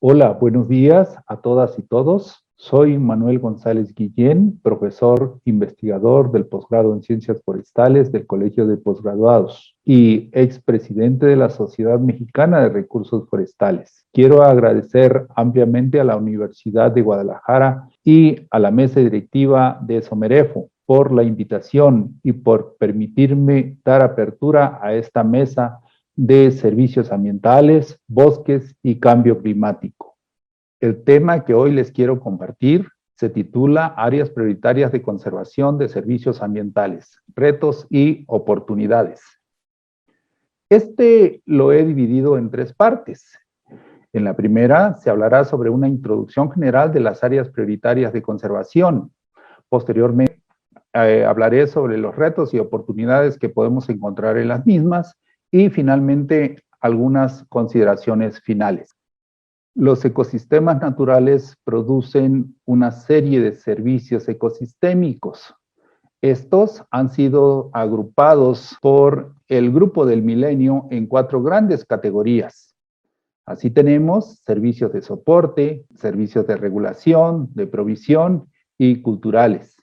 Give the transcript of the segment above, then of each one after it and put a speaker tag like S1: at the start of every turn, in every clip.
S1: Hola, buenos días a todas y todos. Soy Manuel González Guillén, profesor investigador del posgrado en Ciencias Forestales del Colegio de Posgraduados y expresidente de la Sociedad Mexicana de Recursos Forestales. Quiero agradecer ampliamente a la Universidad de Guadalajara y a la mesa directiva de Somerefo por la invitación y por permitirme dar apertura a esta mesa de servicios ambientales, bosques y cambio climático. El tema que hoy les quiero compartir se titula Áreas prioritarias de conservación de servicios ambientales, retos y oportunidades. Este lo he dividido en tres partes. En la primera se hablará sobre una introducción general de las áreas prioritarias de conservación. Posteriormente hablaré sobre los retos y oportunidades que podemos encontrar en las mismas y finalmente algunas consideraciones finales. Los ecosistemas naturales producen una serie de servicios ecosistémicos. Estos han sido agrupados por el Grupo del Milenio en 4 grandes categorías. Así tenemos servicios de soporte, servicios de regulación, de provisión y culturales.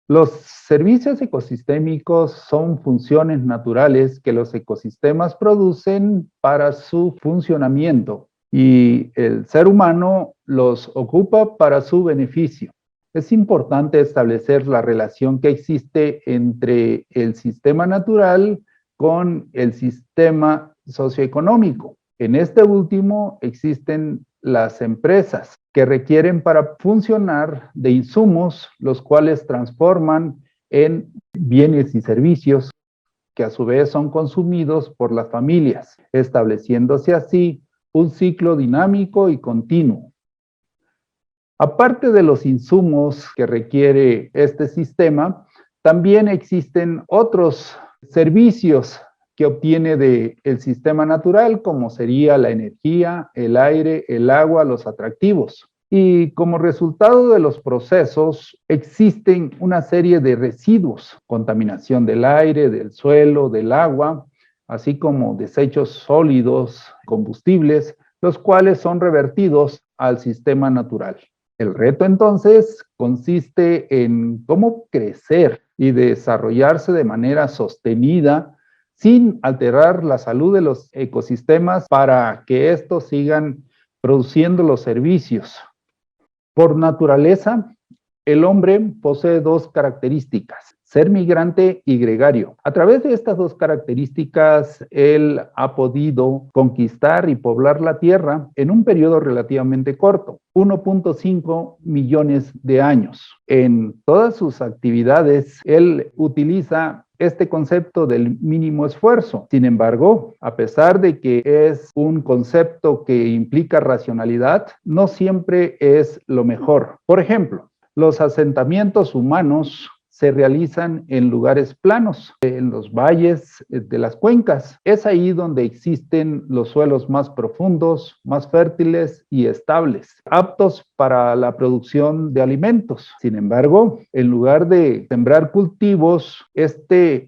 S1: Los servicios ecosistémicos son funciones naturales que los ecosistemas producen para su funcionamiento y el ser humano los ocupa para su beneficio. Es importante establecer la relación que existe entre el sistema natural con el sistema socioeconómico. En este último existen las empresas que requieren para funcionar de insumos, los cuales transforman en bienes y servicios que a su vez son consumidos por las familias, estableciéndose así un ciclo dinámico y continuo. Aparte de los insumos que requiere este sistema, también existen otros servicios que obtiene del sistema natural, como sería la energía, el aire, el agua, los atractivos. Y como resultado de los procesos, existen una serie de residuos, contaminación del aire, del suelo, del agua, así como desechos sólidos, combustibles, los cuales son revertidos al sistema natural. El reto entonces consiste en cómo crecer y desarrollarse de manera sostenida sin alterar la salud de los ecosistemas para que estos sigan produciendo los servicios. Por naturaleza, el hombre posee 2 características, ser migrante y gregario. A través de estas 2 características, él ha podido conquistar y poblar la Tierra en un periodo relativamente corto, 1.5 millones de años. En todas sus actividades, él utiliza este concepto del mínimo esfuerzo. Sin embargo, a pesar de que es un concepto que implica racionalidad, no siempre es lo mejor. Por ejemplo, los asentamientos humanos se realizan en lugares planos, en los valles de las cuencas. Es ahí donde existen los suelos más profundos, más fértiles y estables, aptos para la producción de alimentos. Sin embargo, en lugar de sembrar cultivos,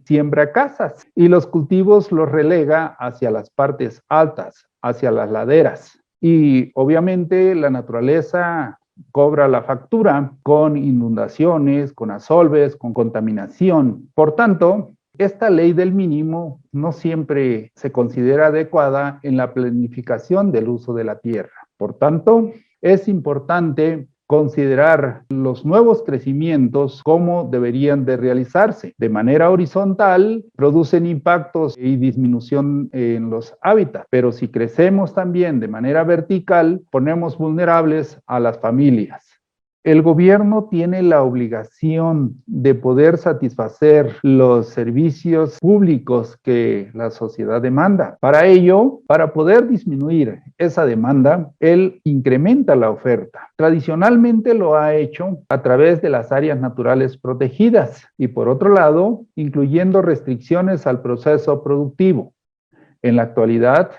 S1: siembra casas y los cultivos los relega hacia las partes altas, hacia las laderas. Y obviamente la naturaleza cobra la factura con inundaciones, con asolves, con contaminación. Por tanto, esta ley del mínimo no siempre se considera adecuada en la planificación del uso de la tierra. Por tanto, es importante considerar los nuevos crecimientos cómo deberían de realizarse. De manera horizontal, producen impactos y disminución en los hábitats, pero si crecemos también de manera vertical, ponemos vulnerables a las familias. El gobierno tiene la obligación de poder satisfacer los servicios públicos que la sociedad demanda. Para ello, para poder disminuir esa demanda, él incrementa la oferta. Tradicionalmente lo ha hecho a través de las áreas naturales protegidas y, por otro lado, incluyendo restricciones al proceso productivo. En la actualidad,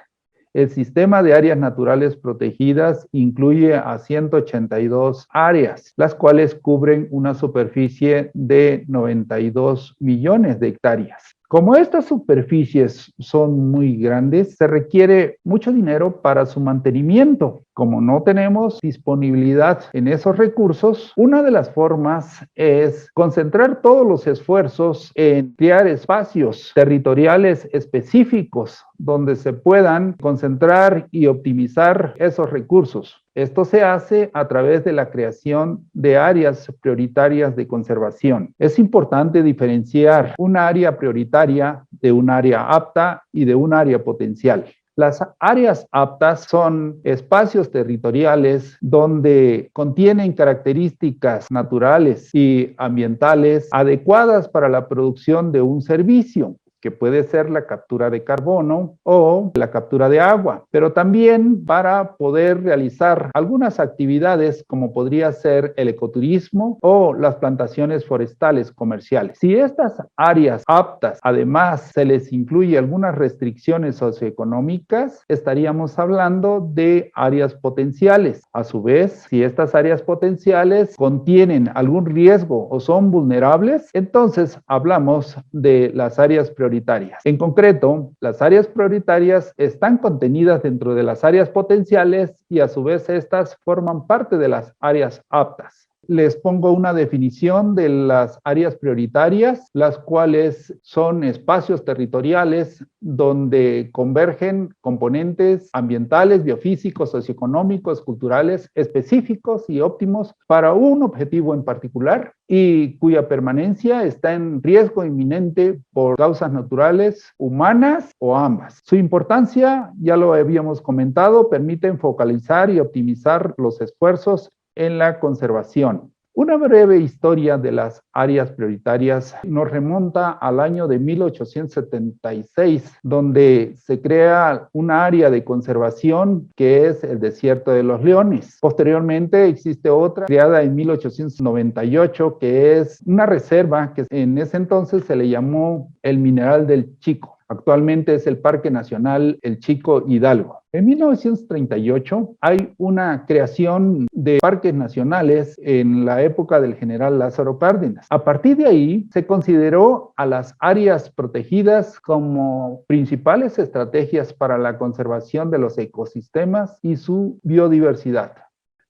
S1: el sistema de áreas naturales protegidas incluye a 182 áreas, las cuales cubren una superficie de 92 millones de hectáreas. Como estas superficies son muy grandes, se requiere mucho dinero para su mantenimiento Como no tenemos disponibilidad en esos recursos, una de las formas es concentrar todos los esfuerzos en crear espacios territoriales específicos donde se puedan concentrar y optimizar esos recursos. Esto se hace a través de la creación de áreas prioritarias de conservación. Es importante diferenciar un área prioritaria de un área apta y de un área potencial. Las áreas aptas son espacios territoriales donde contienen características naturales y ambientales adecuadas para la producción de un servicio, que puede ser la captura de carbono o la captura de agua, pero también para poder realizar algunas actividades como podría ser el ecoturismo o las plantaciones forestales comerciales. Si estas áreas aptas, además, se les incluye algunas restricciones socioeconómicas, estaríamos hablando de áreas potenciales. A su vez, si estas áreas potenciales contienen algún riesgo o son vulnerables, entonces hablamos de las áreas prioritarias. En concreto, las áreas prioritarias están contenidas dentro de las áreas potenciales y a su vez estas forman parte de las áreas aptas. Les pongo una definición de las áreas prioritarias, las cuales son espacios territoriales donde convergen componentes ambientales, biofísicos, socioeconómicos, culturales, específicos y óptimos para un objetivo en particular y cuya permanencia está en riesgo inminente por causas naturales, humanas o ambas. Su importancia, ya lo habíamos comentado, permite focalizar y optimizar los esfuerzos en la conservación. Una breve historia de las áreas prioritarias nos remonta al año de 1876, donde se crea una área de conservación que es el Desierto de los Leones. Posteriormente existe otra creada en 1898 que es una reserva que en ese entonces se le llamó el Mineral del Chico. Actualmente es el Parque Nacional El Chico Hidalgo. En 1938 hay una creación de parques nacionales en la época del general Lázaro Cárdenas. A partir de ahí se consideró a las áreas protegidas como principales estrategias para la conservación de los ecosistemas y su biodiversidad.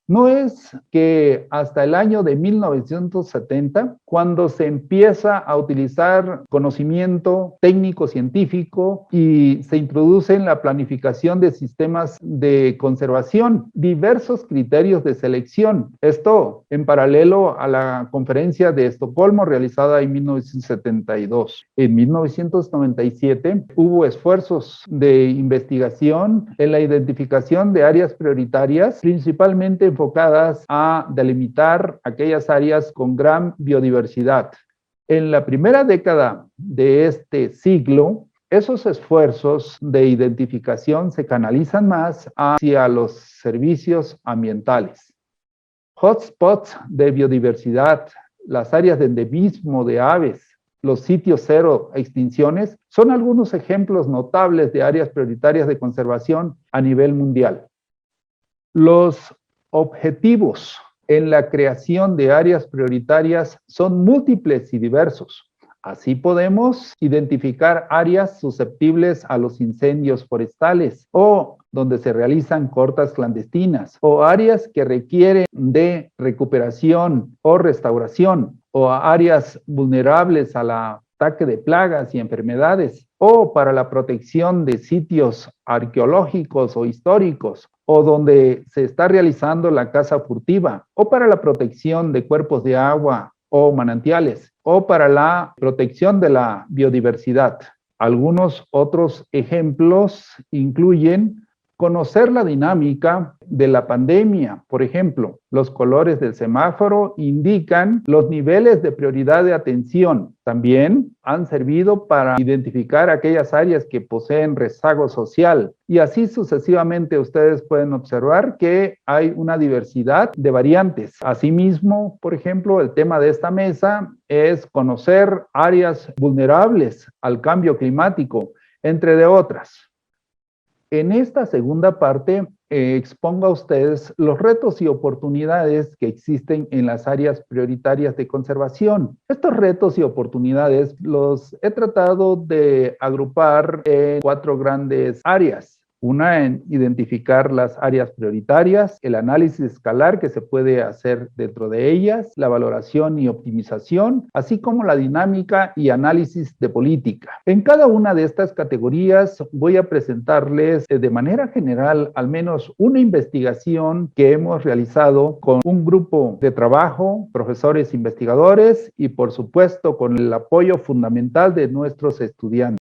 S1: No es que hasta el año de 1970, cuando se empieza a utilizar conocimiento técnico-científico y se introduce en la planificación de sistemas de conservación diversos criterios de selección. Esto en paralelo a la conferencia de Estocolmo realizada en 1972. En 1997 hubo esfuerzos de investigación en la identificación de áreas prioritarias, principalmente enfocadas a delimitar aquellas áreas con gran biodiversidad. En la primera década de este siglo, esos esfuerzos de identificación se canalizan más hacia los servicios ambientales. Hotspots de biodiversidad, las áreas de endemismo de aves, los sitios cero extinciones, son algunos ejemplos notables de áreas prioritarias de conservación a nivel mundial. Los objetivos en la creación de áreas prioritarias son múltiples y diversos. Así podemos identificar áreas susceptibles a los incendios forestales o donde se realizan cortas clandestinas o áreas que requieren de recuperación o restauración o áreas vulnerables al ataque de plagas y enfermedades o para la protección de sitios arqueológicos o históricos o donde se está realizando la caza furtiva o para la protección de cuerpos de agua o manantiales o para la protección de la biodiversidad. Algunos otros ejemplos incluyen conocer la dinámica de la pandemia. Por ejemplo, los colores del semáforo indican los niveles de prioridad de atención. También han servido para identificar aquellas áreas que poseen rezago social. Y así sucesivamente ustedes pueden observar que hay una diversidad de variantes. Asimismo, por ejemplo, el tema de esta mesa es conocer áreas vulnerables al cambio climático, entre de otras. En esta segunda parte expongo a ustedes los retos y oportunidades que existen en las áreas prioritarias de conservación. Estos retos y oportunidades los he tratado de agrupar en 4 grandes áreas. Una en identificar las áreas prioritarias, el análisis escalar que se puede hacer dentro de ellas, la valoración y optimización, así como la dinámica y análisis de política. En cada una de estas categorías voy a presentarles de manera general al menos una investigación que hemos realizado con un grupo de trabajo, profesores investigadores y por supuesto con el apoyo fundamental de nuestros estudiantes.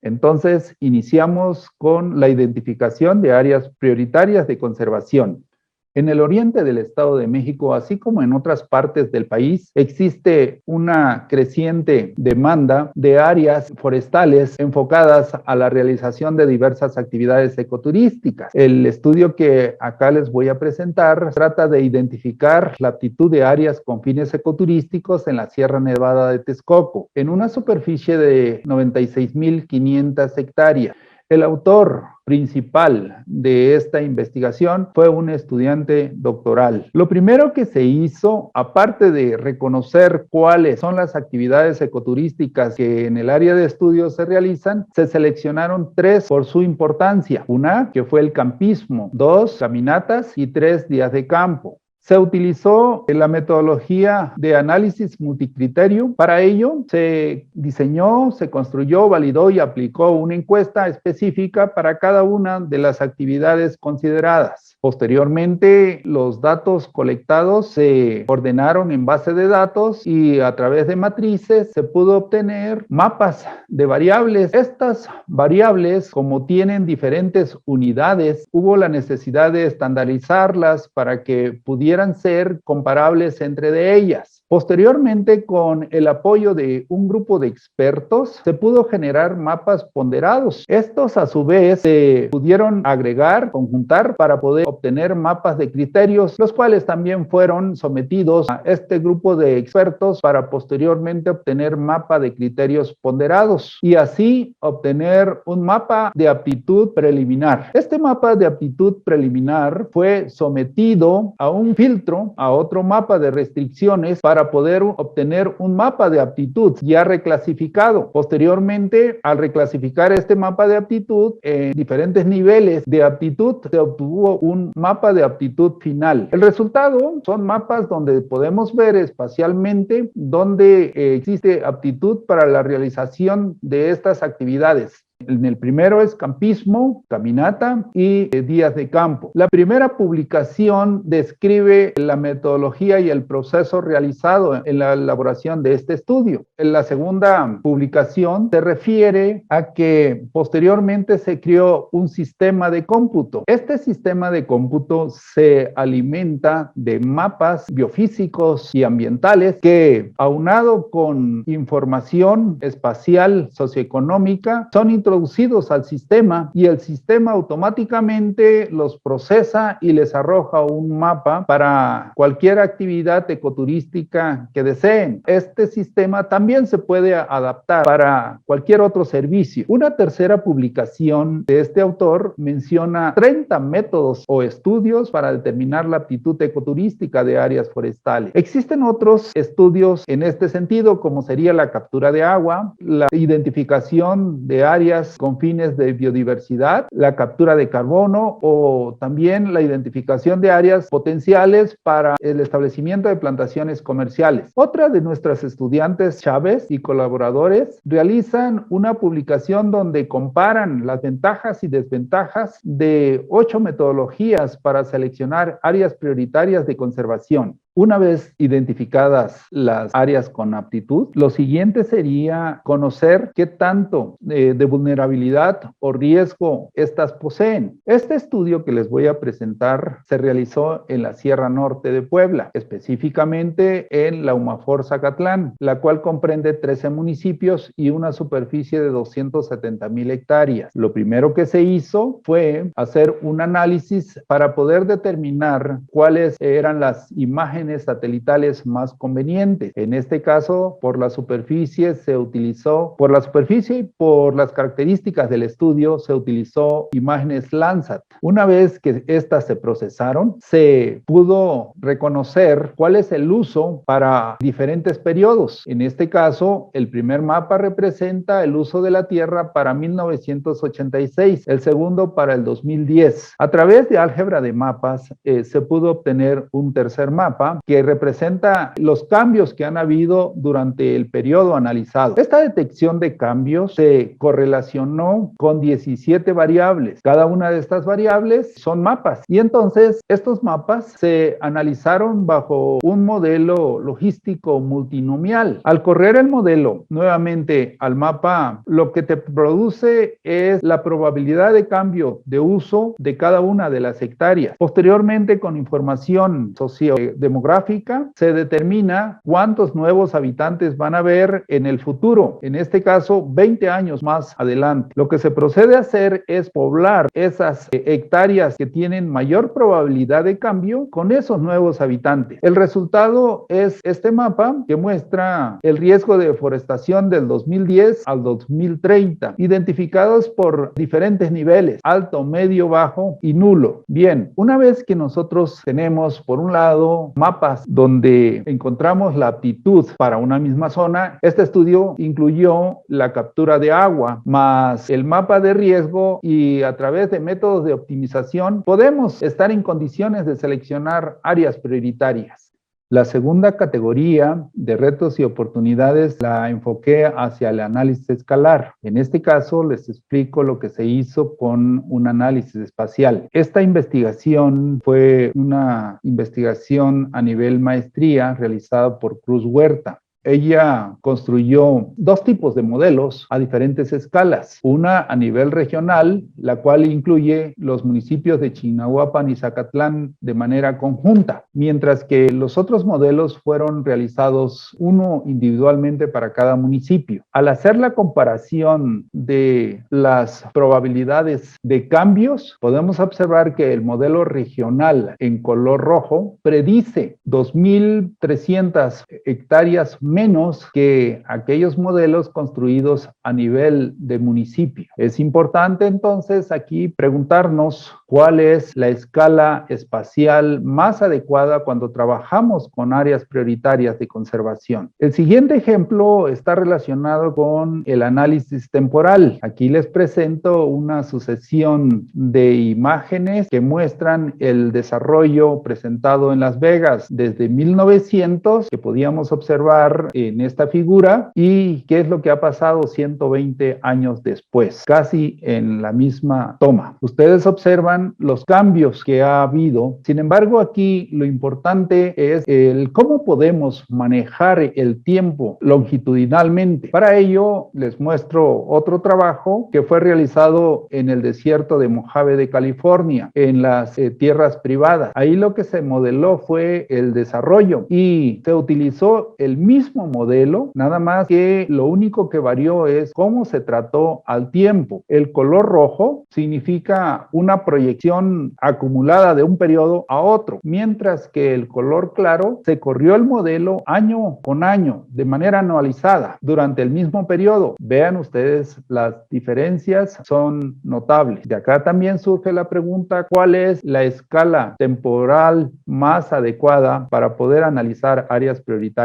S1: Entonces, iniciamos con la identificación de áreas prioritarias de conservación. En el oriente del Estado de México, así como en otras partes del país, existe una creciente demanda de áreas forestales enfocadas a la realización de diversas actividades ecoturísticas. El estudio que acá les voy a presentar trata de identificar la aptitud de áreas con fines ecoturísticos en la Sierra Nevada de Texcoco, en una superficie de 96.500 hectáreas. El autor principal de esta investigación fue un estudiante doctoral. Lo primero que se hizo, aparte de reconocer cuáles son las actividades ecoturísticas que en el área de estudio se realizan, se seleccionaron 3 por su importancia. Una, que fue el campismo, 2, caminatas y 3, días de campo. Se utilizó la metodología de análisis multicriterio. Para ello, se diseñó, se construyó, validó y aplicó una encuesta específica para cada una de las actividades consideradas. Posteriormente, los datos colectados se ordenaron en base de datos y a través de matrices se pudo obtener mapas de variables. Estas variables, como tienen diferentes unidades, hubo la necesidad de estandarizarlas para que pudieran ser comparables entre de ellas. Posteriormente, con el apoyo de un grupo de expertos, se pudo generar mapas ponderados. Estos, a su vez, se pudieron agregar, conjuntar para poder obtener mapas de criterios, los cuales también fueron sometidos a este grupo de expertos para posteriormente obtener mapa de criterios ponderados y así obtener un mapa de aptitud preliminar. Este mapa de aptitud preliminar fue sometido a un filtro, a otro mapa de restricciones para poder obtener un mapa de aptitud ya reclasificado. Posteriormente, al reclasificar este mapa de aptitud en diferentes niveles de aptitud, se obtuvo un mapa de aptitud final. El resultado son mapas donde podemos ver espacialmente donde existe aptitud para la realización de estas actividades. En el primero es campismo, caminata y días de campo. La primera publicación describe la metodología y el proceso realizado en la elaboración de este estudio. En la segunda publicación se refiere a que posteriormente se creó un sistema de cómputo. Este sistema de cómputo se alimenta de mapas biofísicos y ambientales que, aunado con información espacial socioeconómica, son introducidos al sistema y el sistema automáticamente los procesa y les arroja un mapa para cualquier actividad ecoturística que deseen. Este sistema también se puede adaptar para cualquier otro servicio. Una tercera publicación de este autor menciona 30 métodos o estudios para determinar la aptitud ecoturística de áreas forestales. Existen otros estudios en este sentido, como sería la captura de agua, la identificación de áreas con fines de biodiversidad, la captura de carbono o también la identificación de áreas potenciales para el establecimiento de plantaciones comerciales. Otra de nuestras estudiantes, Chávez, y colaboradores realizan una publicación donde comparan las ventajas y desventajas de 8 metodologías para seleccionar áreas prioritarias de conservación. Una vez identificadas las áreas con aptitud, lo siguiente sería conocer qué tanto de vulnerabilidad o riesgo estas poseen. Este estudio que les voy a presentar se realizó en la Sierra Norte de Puebla, específicamente en la Humafor Zacatlán, la cual comprende 13 municipios y una superficie de 270,000 hectáreas. Lo primero que se hizo fue hacer un análisis para poder determinar cuáles eran las imágenes imágenes satelitales más convenientes. En este caso, por la superficie y por las características del estudio, se utilizó imágenes Landsat. Una vez que estas se procesaron, se pudo reconocer cuál es el uso para diferentes periodos. En este caso, el primer mapa representa el uso de la Tierra para 1986, el segundo para el 2010. A través de álgebra de mapas, se pudo obtener un tercer mapa que representa los cambios que han habido durante el periodo analizado. Esta detección de cambios se correlacionó con 17 variables. Cada una de estas variables son mapas y entonces estos mapas se analizaron bajo un modelo logístico multinomial. Al correr el modelo nuevamente al mapa, lo que te produce es la probabilidad de cambio de uso de cada una de las hectáreas. Posteriormente, con información sociodemográfica, se determina cuántos nuevos habitantes van a haber en el futuro, en este caso 20 años más adelante. Lo que se procede a hacer es poblar esas hectáreas que tienen mayor probabilidad de cambio con esos nuevos habitantes. El resultado es este mapa que muestra el riesgo de deforestación del 2010 al 2030, identificados por diferentes niveles: alto, medio, bajo y nulo. Bien, una vez que nosotros tenemos, por un lado, mapas donde encontramos la aptitud para una misma zona, este estudio incluyó la captura de agua, más el mapa de riesgo, y a través de métodos de optimización podemos estar en condiciones de seleccionar áreas prioritarias. La segunda categoría de retos y oportunidades la enfoqué hacia el análisis escalar. En este caso, les explico lo que se hizo con un análisis espacial. Esta investigación fue una investigación a nivel maestría realizada por Cruz Huerta. Ella construyó dos tipos de modelos a diferentes escalas. Una a nivel regional, la cual incluye los municipios de Chignahuapan y Zacatlán de manera conjunta, mientras que los otros modelos fueron realizados uno individualmente para cada municipio. Al hacer la comparación de las probabilidades de cambios, podemos observar que el modelo regional en color rojo predice 2.300 hectáreas menos que aquellos modelos construidos a nivel de municipio. Es importante entonces aquí preguntarnos cuál es la escala espacial más adecuada cuando trabajamos con áreas prioritarias de conservación. El siguiente ejemplo está relacionado con el análisis temporal. Aquí les presento una sucesión de imágenes que muestran el desarrollo presentado en Las Vegas desde 1900, que podíamos observar en esta figura, y qué es lo que ha pasado 120 años después, casi en la misma toma. Ustedes observan los cambios que ha habido. Sin embargo, aquí lo importante es el cómo podemos manejar el tiempo longitudinalmente. Para ello, les muestro otro trabajo que fue realizado en el desierto de Mojave de California, en las tierras privadas. Ahí lo que se modeló fue el desarrollo y se utilizó el mismo modelo, nada más que lo único que varió es cómo se trató al tiempo. El color rojo significa una proyección acumulada de un periodo a otro, mientras que el color claro se corrió el modelo año con año, de manera anualizada, durante el mismo periodo. Vean ustedes, las diferencias son notables. De acá también surge la pregunta: ¿cuál es la escala temporal más adecuada para poder analizar áreas prioritarias?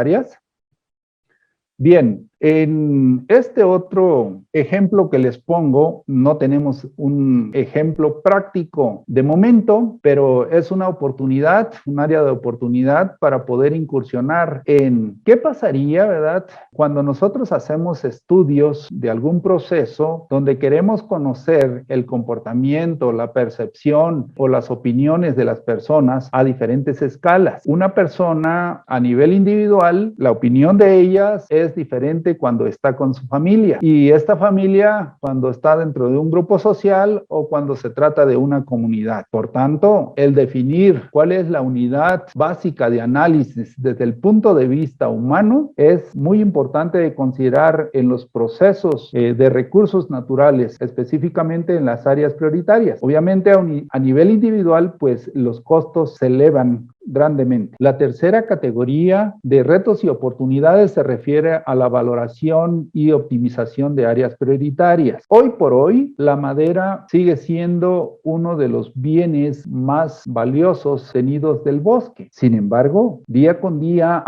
S1: Bien, en este otro ejemplo que les pongo, no tenemos un ejemplo práctico de momento, pero es una oportunidad, un área de oportunidad para poder incursionar en qué pasaría, ¿verdad?, cuando nosotros hacemos estudios de algún proceso donde queremos conocer el comportamiento, la percepción o las opiniones de las personas a diferentes escalas. Una persona a nivel individual, la opinión de ellas es diferente cuando está con su familia, y esta familia cuando está dentro de un grupo social o cuando se trata de una comunidad. Por tanto, el definir cuál es la unidad básica de análisis desde el punto de vista humano es muy importante de considerar en los procesos de recursos naturales, específicamente en las áreas prioritarias. Obviamente a nivel individual, pues los costos se elevan grandemente. La tercera categoría de retos y oportunidades se refiere a la valoración y optimización de áreas prioritarias. Hoy por hoy, la madera sigue siendo uno de los bienes más valiosos tenidos del bosque. Sin embargo, día con día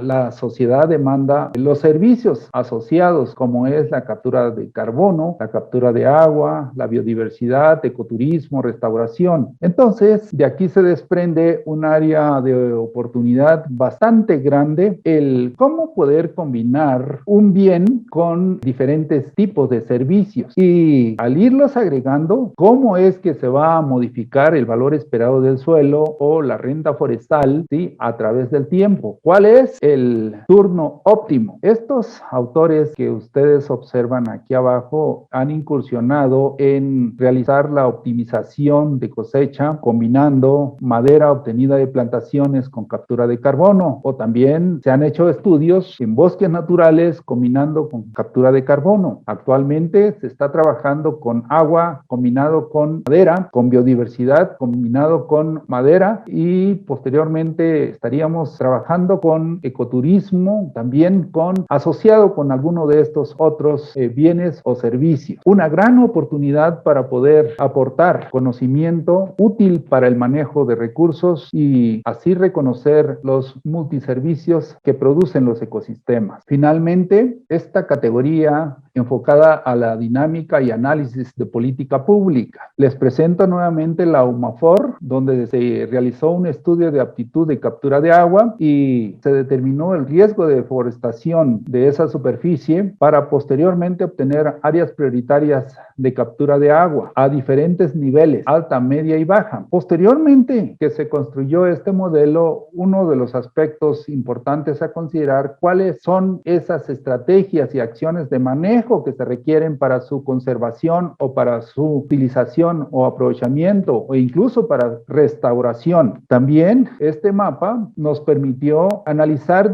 S1: la sociedad demanda los servicios asociados, como es la captura de carbono, la captura de agua, la biodiversidad, ecoturismo, restauración. Entonces, de aquí se desprende un área de oportunidad bastante grande, el cómo poder combinar un bien con diferentes tipos de servicios y al irlos agregando, cómo es que se va a modificar el valor esperado del suelo o la renta forestal, ¿sí?, a través del tiempo. ¿Cuál es el turno óptimo? Estos autores que ustedes observan aquí abajo han incursionado en realizar la optimización de cosecha combinando madera obtenida de plantaciones con captura de carbono, o también se han hecho estudios en bosques naturales combinando con captura de carbono. Actualmente se está trabajando con agua combinado con madera, con biodiversidad combinado con madera, y posteriormente estaríamos trabajando con ecoturismo también asociado con alguno de estos otros bienes o servicios. Una gran oportunidad para poder aportar conocimiento útil para el manejo de recursos y así reconocer los multiservicios que producen los ecosistemas. Finalmente, esta categoría enfocada a la dinámica y análisis de política pública. Les presento nuevamente la UMAFOR, donde se realizó un estudio de aptitud de captura de agua y se determinó el riesgo de deforestación de esa superficie para posteriormente obtener áreas prioritarias de captura de agua a diferentes niveles, alta, media y baja. Posteriormente que se construyó este modelo, uno de los aspectos importantes a considerar, cuáles son esas estrategias y acciones de manejo que se requieren para su conservación o para su utilización o aprovechamiento o incluso para restauración. También este mapa nos permitió analizar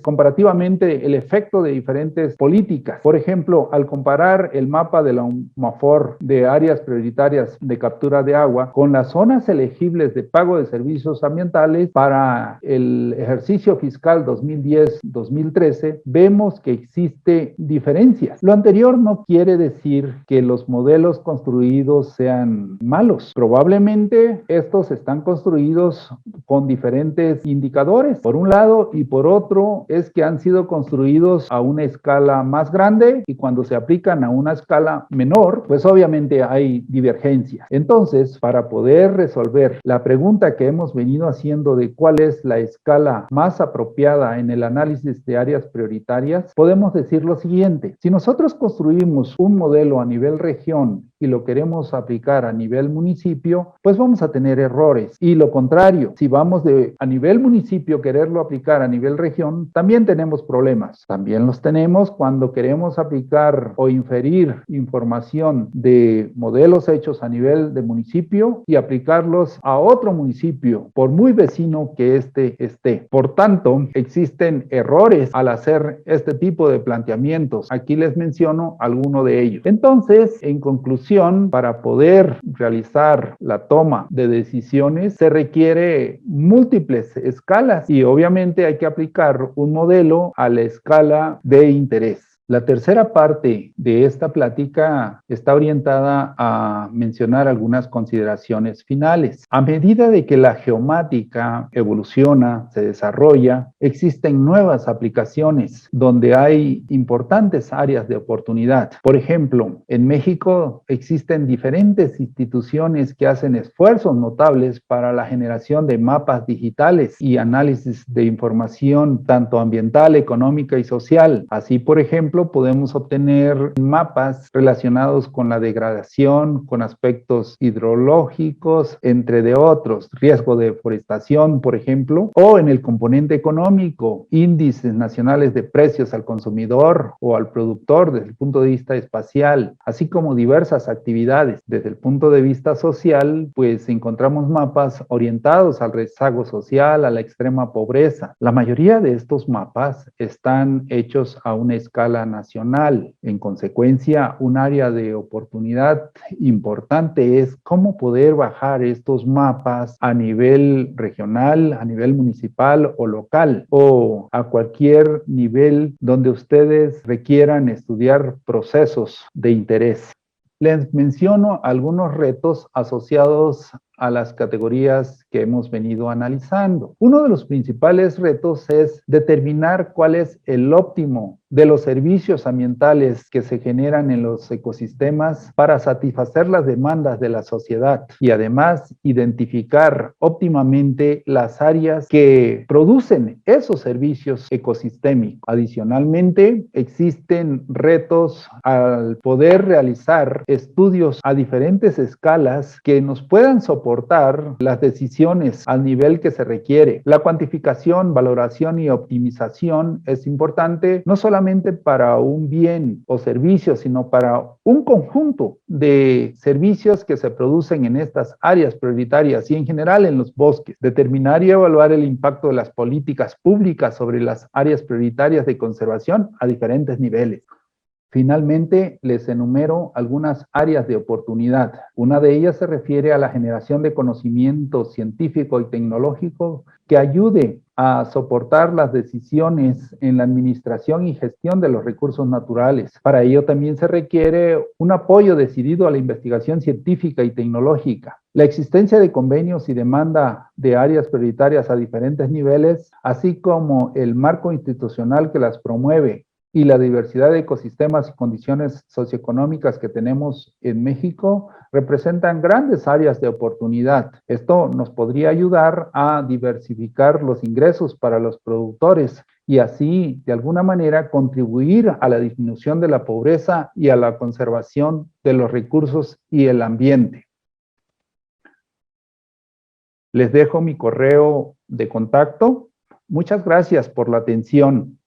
S1: comparativamente el efecto de diferentes políticas. Por ejemplo, al comparar el mapa de la UMAFOR de áreas prioritarias de captura de agua con las zonas elegibles de pago de servicios ambientales para el ejercicio fiscal 2010-2013, vemos que existe diferencias. Lo anterior no quiere decir que los modelos construidos sean malos. Probablemente estos están construidos con diferentes indicadores, por un lado, y por otro es que han sido construidos a una escala más grande y cuando se aplican a una escala menor, pues obviamente hay divergencias. Entonces, para poder resolver la pregunta que hemos venido haciendo de cuál es la escala más apropiada en el análisis de áreas prioritarias, podemos decir lo siguiente: si nosotros construimos un modelo a nivel región y lo queremos aplicar a nivel municipio, pues vamos a tener errores. Y lo contrario, si vamos a nivel municipio quererlo aplicar a nivel región, también tenemos problemas. También los tenemos cuando queremos aplicar o inferir información de modelos hechos a nivel de municipio y aplicarlos a otro municipio, por muy vecino que éste esté. Por tanto, existen errores al hacer este tipo de planteamientos. Aquí les menciono alguno de ellos. Entonces, en conclusión, para poder realizar la toma de decisiones se requiere múltiples escalas y obviamente hay que aplicar un modelo a la escala de interés. La tercera parte de esta plática está orientada a mencionar algunas consideraciones finales. A medida de que la geomática evoluciona, se desarrolla, existen nuevas aplicaciones donde hay importantes áreas de oportunidad. Por ejemplo, en México existen diferentes instituciones que hacen esfuerzos notables para la generación de mapas digitales y análisis de información tanto ambiental, económica y social. Así, por ejemplo, podemos obtener mapas relacionados con la degradación, con aspectos hidrológicos, entre de otros, riesgo de deforestación, por ejemplo, o en el componente económico, índices nacionales de precios al consumidor o al productor desde el punto de vista espacial, así como diversas actividades. Desde el punto de vista social, pues encontramos mapas orientados al rezago social, a la extrema pobreza. La mayoría de estos mapas están hechos a una escala nacional. En consecuencia, un área de oportunidad importante es cómo poder bajar estos mapas a nivel regional, a nivel municipal o local, o a cualquier nivel donde ustedes requieran estudiar procesos de interés. Les menciono algunos retos asociados a las categorías que hemos venido analizando. Uno de los principales retos es determinar cuál es el óptimo de los servicios ambientales que se generan en los ecosistemas para satisfacer las demandas de la sociedad y además identificar óptimamente las áreas que producen esos servicios ecosistémicos. Adicionalmente, existen retos al poder realizar estudios a diferentes escalas que nos puedan soportar las decisiones al nivel que se requiere. La cuantificación, valoración y optimización es importante no solamente para un bien o servicio, sino para un conjunto de servicios que se producen en estas áreas prioritarias y en general en los bosques. Determinar y evaluar el impacto de las políticas públicas sobre las áreas prioritarias de conservación a diferentes niveles. Finalmente, les enumero algunas áreas de oportunidad. Una de ellas se refiere a la generación de conocimiento científico y tecnológico que ayude a soportar las decisiones en la administración y gestión de los recursos naturales. Para ello también se requiere un apoyo decidido a la investigación científica y tecnológica. La existencia de convenios y demanda de áreas prioritarias a diferentes niveles, así como el marco institucional que las promueve, y la diversidad de ecosistemas y condiciones socioeconómicas que tenemos en México representan grandes áreas de oportunidad. Esto nos podría ayudar a diversificar los ingresos para los productores y así, de alguna manera, contribuir a la disminución de la pobreza y a la conservación de los recursos y el ambiente. Les dejo mi correo de contacto. Muchas gracias por la atención.